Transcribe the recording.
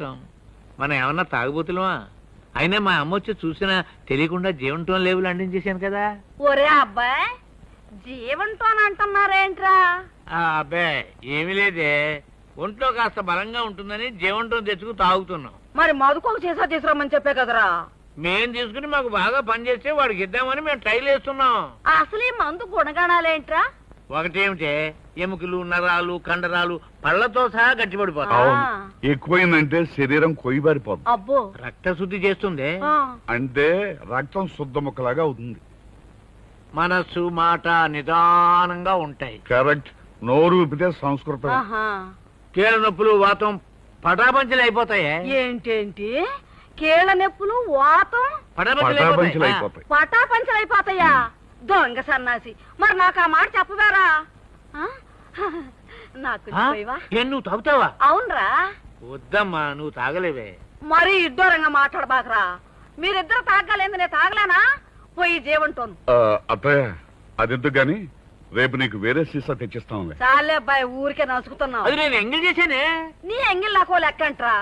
చేస్తాం? మనం ఏమన్నా తాగుబోతులమా? అయినా మా అమ్మ వచ్చి చూసినా తెలియకుండా జీవంతో లేవులు అందించేశాను కదా. ఒరే అబ్బాయి, జీవంతో అంటున్నారేంట్రా? అబ్బాయి ఏమీ లేదే, ఒంట్లో కాస్త బలంగా ఉంటుందని జీవంతో తెచ్చుకు తాగుతున్నాం. మరి మధుకోకు చేసా తీసుకురమ్మని చెప్పే కదరా. మేం తీసుకుని మాకు బాగా పనిచేస్తే వాడికి ఇద్దామని మేము ట్రైల్ వేస్తున్నాం. అసలు ఈ మందు గుణగణాలేంట్రా? ఒకటేమిటే, ఎముకలు, నరాలు, కండరాలు పళ్ళతో సహా గట్టిపడిపోతాయి. అవును, ఎక్కువైందంటే శరీరం కొయ్యబారిపోతుంది. అబ్బో, రక్త శుద్ధి చేస్తుంది. అంటే రక్తం శుద్ధ ముక్కలాగా అవుతుంది. మనస్సు మాట నిదానంగా ఉంటాయి. కరెక్ట్. నోరు విప్పితే సంస్కృతం. కీళ్ళ నొప్పులు వాతం పటాపంచలు అయిపోతాయి. ఏంటేంటి? కీళ్ళ నొప్పులు వాతం పటాపంచలు అయిపోతాయి. పటాపంచలైపోతాయా? దొంగ సన్నాసి, మరి నాకు ఆ మాట చెప్పవేరా? నాకు నువ్వు తాగుతావా? అవునరా. వద్దమ్మా, నువ్వు తాగలేవే. మరి ఇద్దరంగా మాట్లాడబాకరా. మీరిద్దరు తాగలేంది, నేను తాగలేనా? పోయి జీవంటోను. అత్తయ్య అదెందుకు గాని, రేపు నీకు వేరే సీసా తెచ్చిస్తాను. చాలే అబ్బాయి, ఊరికే నసుకుతున్నావు. అది నేను ఎంగిల్ చేశానే. నీ ఎంగిల్ నాకు లెక్కంట్రా.